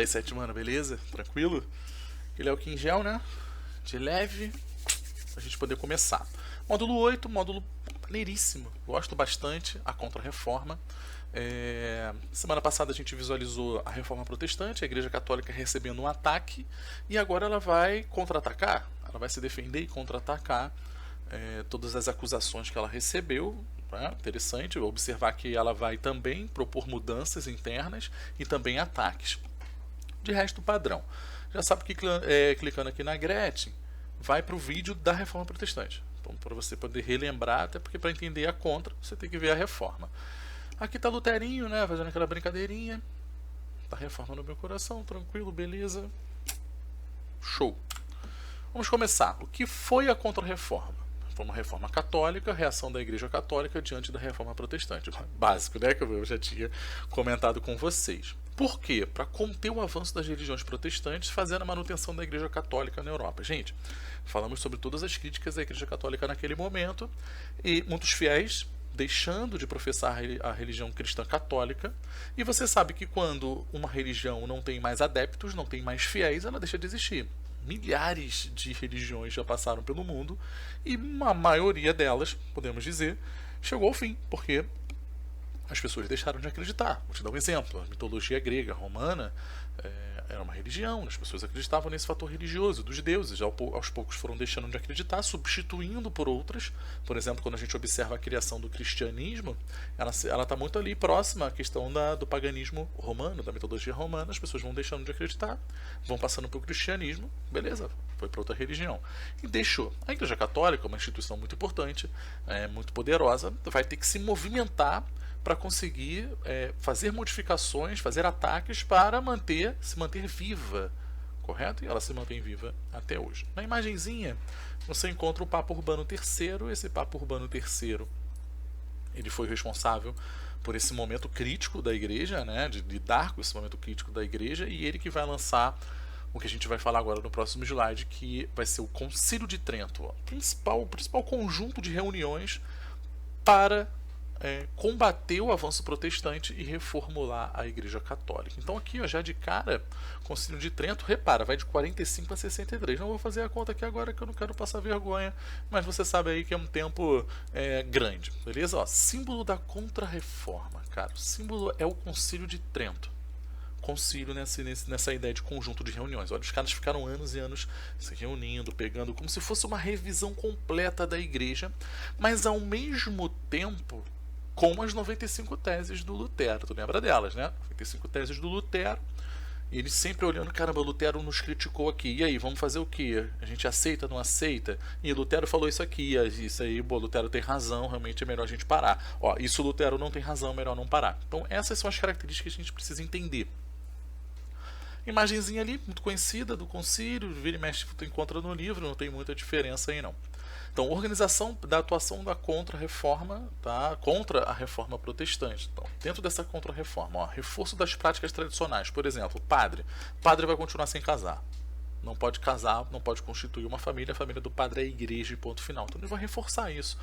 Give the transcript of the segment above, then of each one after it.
Fala aí, sete mano, beleza? Tranquilo? Aquele é o Kim Gel, né? De leve, pra gente poder começar. Módulo 8, módulo maneiríssimo. Gosto bastante, a Contra-Reforma. Semana passada a gente visualizou a Reforma Protestante, a Igreja Católica recebendo um ataque, e agora ela vai contra-atacar, ela vai se defender e contra-atacar todas as acusações que ela recebeu. Interessante observar que ela vai também propor mudanças internas e também ataques. De resto, padrão. Já sabe que clicando aqui na Gretchen, vai para o vídeo da Reforma Protestante. Então, para você poder relembrar, até porque para entender a contra, você tem que ver a reforma. Aqui está Luterinho, né, fazendo aquela brincadeirinha. Tá reforma no meu coração, tranquilo, beleza. Show. Vamos começar. O que foi a Contra-Reforma? Foi uma reforma católica, reação da Igreja Católica diante da reforma protestante. Básico, né? Que eu já tinha comentado com vocês. Por quê? Para conter o avanço das religiões protestantes, fazendo a manutenção da Igreja Católica na Europa. Gente, falamos sobre todas as críticas à Igreja Católica naquele momento, e muitos fiéis deixando de professar a religião cristã católica, e você sabe que quando uma religião não tem mais adeptos, não tem mais fiéis, ela deixa de existir. Milhares de religiões já passaram pelo mundo e a maioria delas, podemos dizer, chegou ao fim, porque as pessoas deixaram de acreditar. Vou te dar um exemplo. A mitologia grega, romana, era uma religião, as pessoas acreditavam nesse fator religioso dos deuses. Aos poucos foram deixando de acreditar, substituindo por outras. Por exemplo, quando a gente observa a criação do cristianismo, ela está muito ali próxima à questão do paganismo romano, da mitologia romana. As pessoas vão deixando de acreditar, vão passando para o cristianismo, beleza, foi para outra religião. E deixou. A Igreja Católica, uma instituição muito importante, muito poderosa, vai ter que se movimentar para conseguir fazer modificações, fazer ataques para se manter viva, correto? E ela se mantém viva até hoje. Na imagenzinha, você encontra o Papa Urbano III. Esse Papa Urbano III, ele foi responsável por esse momento crítico da Igreja, né, de lidar com esse momento crítico da Igreja, e ele que vai lançar o que a gente vai falar agora no próximo slide, que vai ser o Concílio de Trento, o principal conjunto de reuniões para combater o avanço protestante e reformular a Igreja Católica. Então aqui, ó, já de cara, Concílio de Trento, repara, vai de 45 a 63. Não vou fazer a conta aqui agora que eu não quero passar vergonha, mas você sabe aí que é um tempo grande, beleza? Ó, símbolo da Contra-Reforma, cara. O símbolo é o Concílio de Trento. Concílio nessa ideia de conjunto de reuniões. Olha, os caras ficaram anos e anos se reunindo, pegando, como se fosse uma revisão completa da Igreja, mas ao mesmo tempo com as 95 teses do Lutero. Tu lembra delas, né? 95 teses do Lutero. E ele sempre olhando, caramba, Lutero nos criticou aqui. E aí, vamos fazer o quê? A gente aceita, não aceita? E Lutero falou isso aqui, isso aí, Lutero tem razão, realmente é melhor a gente parar. Ó, isso Lutero não tem razão, é melhor não parar. Então essas são as características que a gente precisa entender. Imagenzinha ali, muito conhecida do concílio, vira e mexe, tu encontra no livro, não tem muita diferença aí não. Então, organização da atuação da Contra-Reforma, tá? Contra a Reforma Protestante. Então, dentro dessa Contra-Reforma, ó, reforço das práticas tradicionais. Por exemplo, padre vai continuar sem casar. Não pode casar, não pode constituir uma família. A família do padre é a igreja e ponto final. Então ele vai reforçar isso.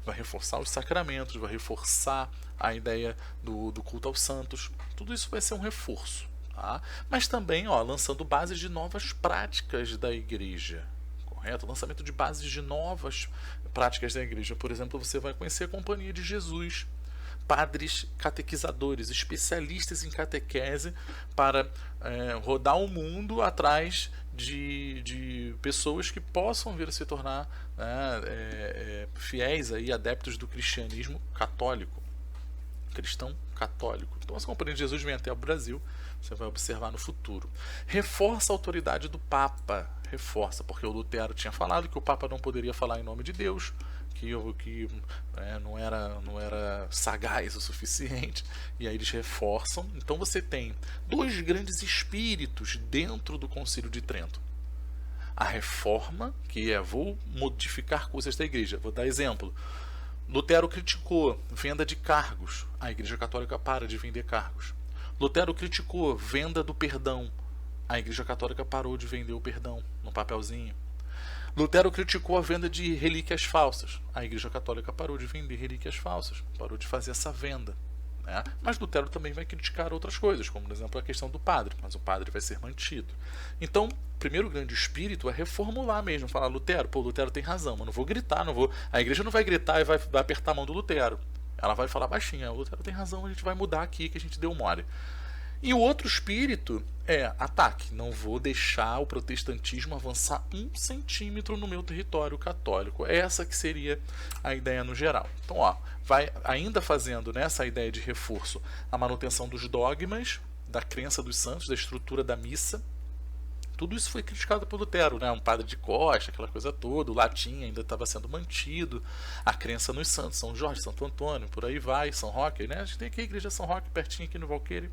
Vai reforçar os sacramentos, vai reforçar a ideia do culto aos santos. Tudo isso vai ser um reforço. Tá? Mas também, ó, lançando bases de novas práticas da igreja. Correto? Lançamento de bases de novas práticas da igreja. Por exemplo, você vai conhecer a Companhia de Jesus. Padres catequizadores, especialistas em catequese para rodar o mundo atrás de pessoas que possam vir a se tornar fiéis, aí, adeptos do cristianismo católico. Cristão católico. Então, essa Companhia de Jesus vem até o Brasil, você vai observar no futuro. Reforça a autoridade do Papa. Reforça, porque o Lutero tinha falado que o Papa não poderia falar em nome de Deus, que não era sagaz o suficiente, e aí eles reforçam. Então você tem dois grandes espíritos dentro do Concílio de Trento. A reforma, que vou modificar coisas da igreja. Vou dar exemplo. Lutero criticou venda de cargos. A Igreja Católica para de vender cargos. Lutero criticou venda do perdão. A Igreja Católica parou de vender o perdão no papelzinho. Lutero criticou a venda de relíquias falsas. A Igreja Católica parou de vender relíquias falsas. Parou de fazer essa venda. né? Mas Lutero também vai criticar outras coisas, como por exemplo a questão do padre, mas o padre vai ser mantido. Então, o primeiro grande espírito é reformular mesmo, falar, Lutero, pô, Lutero tem razão, mas não vou gritar, não vou. A igreja não vai gritar e vai apertar a mão do Lutero. Ela vai falar baixinho, o Lutero tem razão, a gente vai mudar aqui que a gente deu mole. E o outro espírito é ataque. Não vou deixar o protestantismo avançar 1 centímetro no meu território católico. Essa que seria a ideia no geral. Então, ó, vai ainda fazendo nessa ideia de reforço a manutenção dos dogmas, da crença dos santos, da estrutura da missa. Tudo isso foi criticado por Lutero, né? Um padre de costa, aquela coisa toda, o latim ainda estava sendo mantido, a crença nos santos, São Jorge, Santo Antônio, por aí vai, São Roque, né? A gente tem aqui a igreja São Roque pertinho aqui no Valqueire.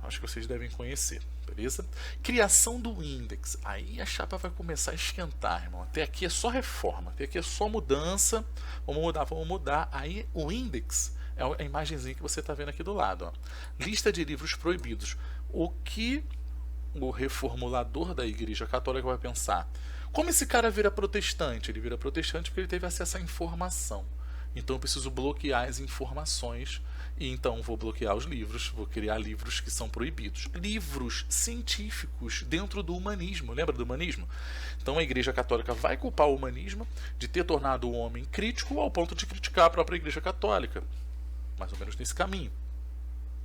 Acho que vocês devem conhecer, beleza? Criação do índex. Aí a chapa vai começar a esquentar, irmão. Até aqui é só reforma, até aqui é só mudança. Vamos mudar. Aí o índex é a imagenzinha que você está vendo aqui do lado. Ó. Lista de livros proibidos. O que o reformulador da Igreja Católica vai pensar? Como esse cara vira protestante? Ele vira protestante porque ele teve acesso à informação. Então eu preciso bloquear as informações e então vou bloquear os livros, vou criar livros que são proibidos. Livros científicos dentro do humanismo, lembra do humanismo? Então a Igreja Católica vai culpar o humanismo de ter tornado o homem crítico ao ponto de criticar a própria Igreja Católica. Mais ou menos nesse caminho.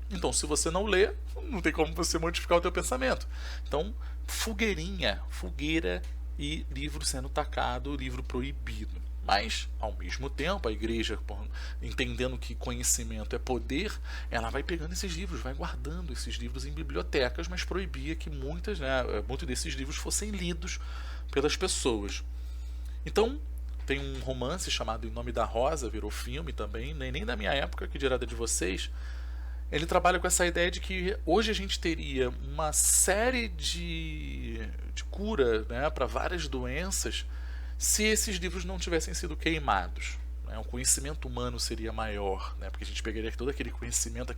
Então se você não lê, não tem como você modificar o teu pensamento. Então fogueira e livro sendo tacado, livro proibido. Mas, ao mesmo tempo, a igreja, entendendo que conhecimento é poder, ela vai pegando esses livros, vai guardando esses livros em bibliotecas, mas proibia que muitos desses livros fossem lidos pelas pessoas. Então, tem um romance chamado Em Nome da Rosa, virou filme também, nem da minha época, que dirá da de vocês. Ele trabalha com essa ideia de que hoje a gente teria uma série de cura, né, para várias doenças, se esses livros não tivessem sido queimados. Né? O conhecimento humano seria maior, né? Porque a gente pegaria todo aquele conhecimento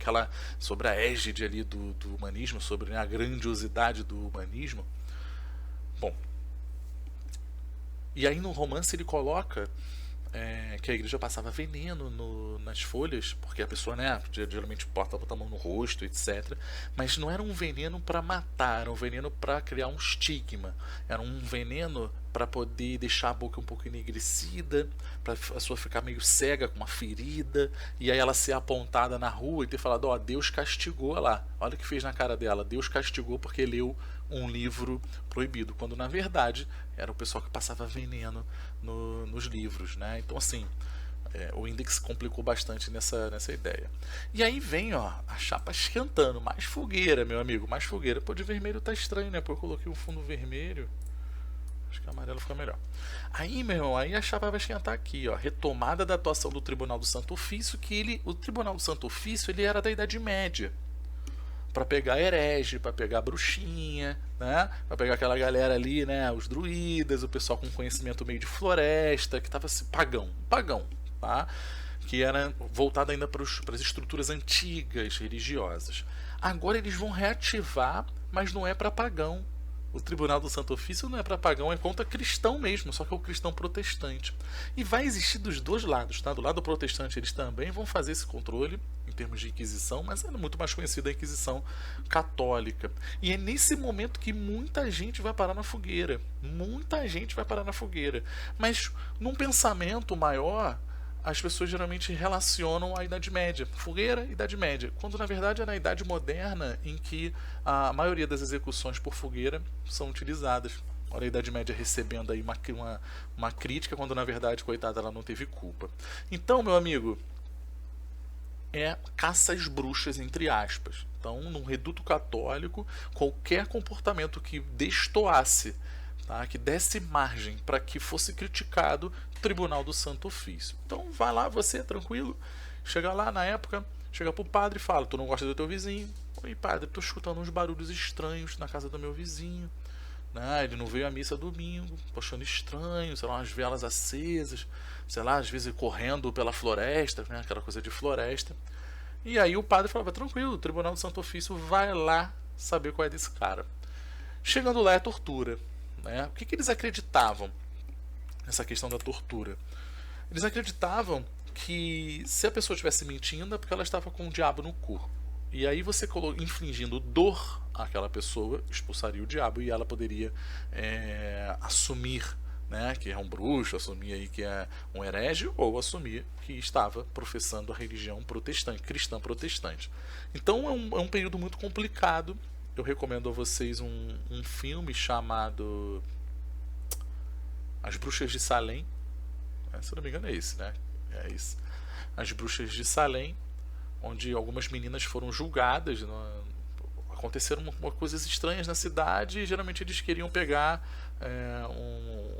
sobre a égide ali do humanismo, sobre, né, a grandiosidade do humanismo. Bom, e aí no romance ele coloca que a igreja passava veneno nas folhas, porque a pessoa, né, geralmente bota a mão no rosto, etc. Mas não era um veneno para matar, era um veneno para criar um estigma, era um veneno para poder deixar a boca um pouco enegrecida, para a pessoa ficar meio cega com uma ferida, e aí ela ser apontada na rua e ter falado, ó, Deus castigou lá, olha o que fez na cara dela, Deus castigou porque leu um livro proibido, quando na verdade era o pessoal que passava veneno nos livros, né? Então assim, o índex complicou bastante nessa ideia. E aí vem, ó, a chapa esquentando, mais fogueira, meu amigo, mais fogueira. Pô, de vermelho tá estranho, né? Pô, eu coloquei um fundo vermelho. Acho que amarelo fica melhor. Aí, meu irmão, aí a chapa vai esquentar aqui, ó. Retomada da atuação do Tribunal do Santo Ofício, o Tribunal do Santo Ofício, ele era da Idade Média. Para pegar herege, para pegar bruxinha, né? Para pegar aquela galera ali, né? Os druidas, o pessoal com conhecimento meio de floresta, que estava assim, pagão, tá? Que era voltado ainda para as estruturas antigas religiosas. Agora eles vão reativar, mas não é para pagão. O Tribunal do Santo Ofício não é para pagão, é contra cristão mesmo, só que é o cristão protestante. E vai existir dos dois lados, tá? Do lado protestante eles também vão fazer esse controle em termos de Inquisição, mas é muito mais conhecida a Inquisição católica. E é nesse momento que muita gente vai parar na fogueira. Muita gente vai parar na fogueira. Mas num pensamento maior, as pessoas geralmente relacionam a Idade Média, fogueira, Idade Média, quando na verdade é na Idade Moderna em que a maioria das execuções por fogueira são utilizadas. Olha a Idade Média recebendo aí uma crítica, quando na verdade, coitada, ela não teve culpa. Então, meu amigo, é caça às bruxas, entre aspas. Então, num reduto católico, qualquer comportamento que destoasse, tá, que desse margem para que fosse criticado, Tribunal do Santo Ofício. Então vai lá você, tranquilo, chega lá na época, chega pro padre e fala, tu não gosta do teu vizinho? Oi padre, tô escutando uns barulhos estranhos na casa do meu vizinho, né? Ele não veio à missa domingo, tô achando estranho, sei lá, umas velas acesas, sei lá, às vezes correndo pela floresta, né? Aquela coisa de floresta. E aí o padre falava, tranquilo, o Tribunal do Santo Ofício vai lá saber qual é desse cara. Chegando lá é tortura, né? O que eles acreditavam nessa questão da tortura? Eles acreditavam que se a pessoa estivesse mentindo é porque ela estava com o diabo no corpo. E aí você infligindo dor àquela pessoa, expulsaria o diabo e ela poderia assumir, né, que é um bruxo, assumir aí que é um herege, ou assumir que estava professando a religião protestante, cristã protestante. Então é um período muito complicado. Eu recomendo a vocês um filme chamado As Bruxas de Salem. Se eu não me engano é esse, né? É isso. As Bruxas de Salem, onde algumas meninas foram julgadas. Aconteceram coisas estranhas na cidade e geralmente eles queriam pegar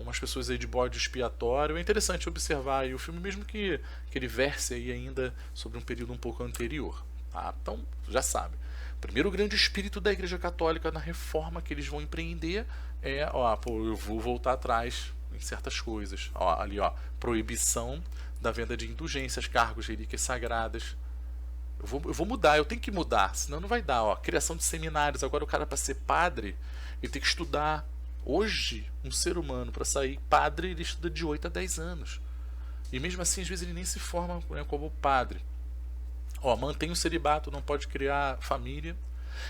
umas pessoas aí de bode expiatório. É interessante observar aí o filme, mesmo que ele verse aí ainda sobre um período um pouco anterior. Tá? Então, já sabe. O primeiro grande espírito da Igreja Católica na reforma que eles vão empreender eu vou voltar atrás em certas coisas. Proibição da venda de indulgências, cargos, relíquias sagradas. Eu vou mudar, eu tenho que mudar, senão não vai dar. Criação de seminários. Agora o cara, para ser padre, ele tem que estudar. Hoje, um ser humano, para sair padre, ele estuda de 8 a 10 anos. E mesmo assim, às vezes, ele nem se forma, né, como padre. Mantém o celibato, não pode criar família.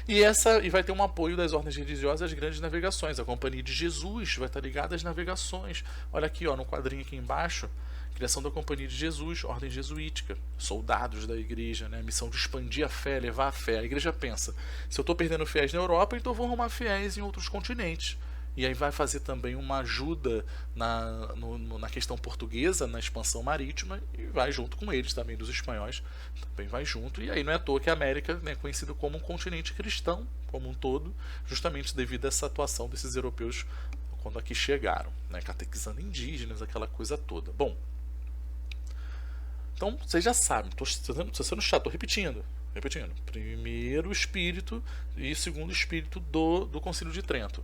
E vai ter um apoio das ordens religiosas às grandes navegações. A Companhia de Jesus vai estar ligada às navegações. Olha aqui, no quadrinho aqui embaixo, criação da Companhia de Jesus, ordem jesuítica, soldados da igreja, né? Missão de expandir a fé, levar a fé. A igreja pensa, se eu estou perdendo fiéis na Europa, então eu vou arrumar fiéis em outros continentes. E aí vai fazer também uma ajuda na questão portuguesa, na expansão marítima, e vai junto com eles também, dos espanhóis, também vai junto. E aí não é à toa que a América é conhecida como um continente cristão, como um todo, justamente devido a essa atuação desses europeus quando aqui chegaram, né, catequizando indígenas, aquela coisa toda. Bom, então vocês já sabem, estou sendo chato, estou repetindo. Primeiro espírito e segundo espírito do Concílio de Trento.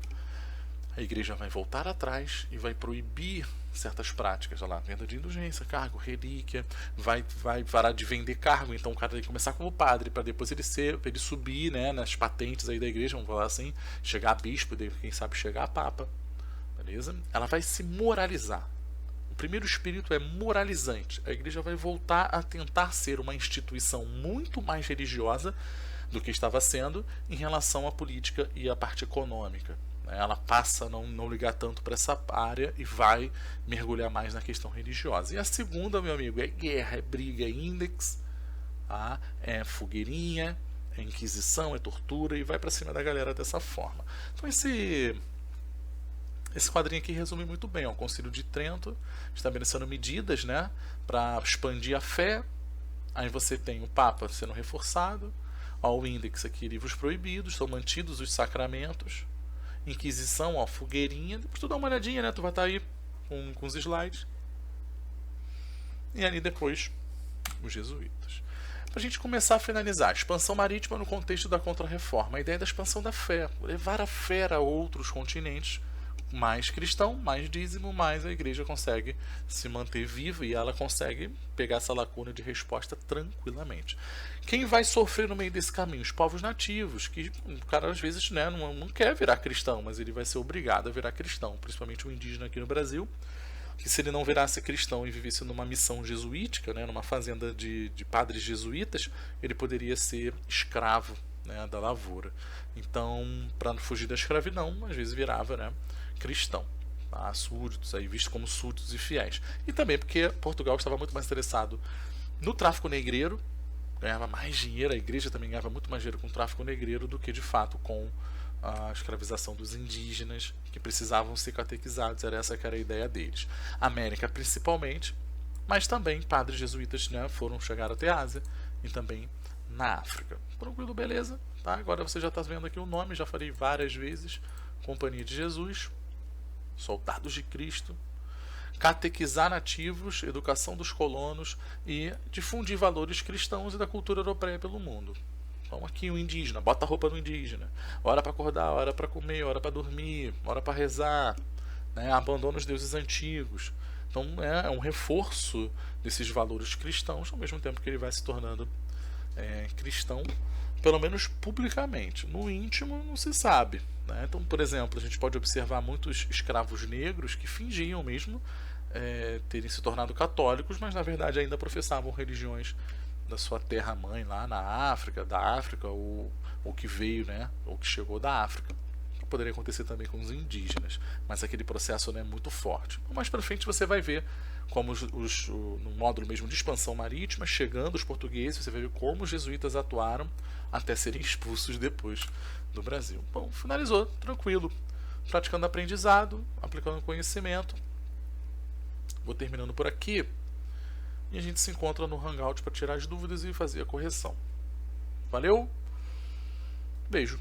A igreja vai voltar atrás e vai proibir certas práticas, venda de indulgência, cargo, relíquia, vai parar de vender cargo, então o cara tem que começar como padre, para depois ele subir, né, nas patentes aí da igreja, vamos falar assim, chegar a bispo, quem sabe chegar a papa, beleza? Ela vai se moralizar. O primeiro espírito é moralizante. A igreja vai voltar a tentar ser uma instituição muito mais religiosa do que estava sendo em relação à política e à parte econômica. Ela passa a não ligar tanto para essa área e vai mergulhar mais na questão religiosa. E a segunda, meu amigo, é guerra, é briga, é índex, é fogueirinha, é inquisição, é tortura, e vai para cima da galera dessa forma. Então esse quadrinho aqui resume muito bem. O Concílio de Trento estabelecendo medidas, né, para expandir a fé. Aí você tem o Papa sendo reforçado. O índex aqui, livros proibidos, são mantidos os sacramentos. Inquisição, fogueirinha. Depois tu dá uma olhadinha, né? Tu vai estar aí com os slides. E ali depois, os jesuítas. Para a gente começar a finalizar, expansão marítima no contexto da Contra-Reforma. A ideia da expansão da fé. Levar a fé a outros continentes. Mais cristão, mais dízimo, mais a igreja consegue se manter viva e ela consegue pegar essa lacuna de resposta tranquilamente. Quem vai sofrer no meio desse caminho? Os povos nativos, que o cara às vezes, né, não quer virar cristão, mas ele vai ser obrigado a virar cristão, principalmente o indígena aqui no Brasil, que se ele não virasse cristão e vivesse numa missão jesuítica, né, numa fazenda de padres jesuítas, ele poderia ser escravo, né, da lavoura. Então, para fugir da escravidão, às vezes virava, né, cristão, súditos, aí visto como súditos e fiéis. E também porque Portugal estava muito mais interessado no tráfico negreiro, ganhava mais dinheiro, a igreja também ganhava muito mais dinheiro com o tráfico negreiro do que de fato com a escravização dos indígenas, que precisavam ser catequizados. Essa que era a ideia deles. América principalmente, mas também padres jesuítas, né, chegaram até a Ásia e também na África. Tranquilo, beleza? Tá? Agora você já está vendo aqui o nome, já falei várias vezes. Companhia de Jesus, Soldados de Cristo, catequizar nativos, educação dos colonos e difundir valores cristãos e da cultura europeia pelo mundo. Então aqui o indígena, bota a roupa do indígena, hora para acordar, hora para comer, hora para dormir, hora para rezar, né? Abandona os deuses antigos. Então é um reforço desses valores cristãos, ao mesmo tempo que ele vai se tornando cristão, pelo menos publicamente. No íntimo não se sabe, né? Então, por exemplo, a gente pode observar muitos escravos negros que fingiam mesmo terem se tornado católicos, mas na verdade ainda professavam religiões da sua terra-mãe lá na África, da África, ou que veio, né, ou que chegou da África. Poderia acontecer também com os indígenas, mas aquele processo não é muito forte. Mais para frente você vai ver como no módulo mesmo de expansão marítima, chegando os portugueses, você vai ver como os jesuítas atuaram até serem expulsos depois do Brasil. Bom, finalizou, tranquilo, praticando aprendizado, aplicando conhecimento. Vou terminando por aqui e a gente se encontra no Hangout para tirar as dúvidas e fazer a correção. Valeu, beijo.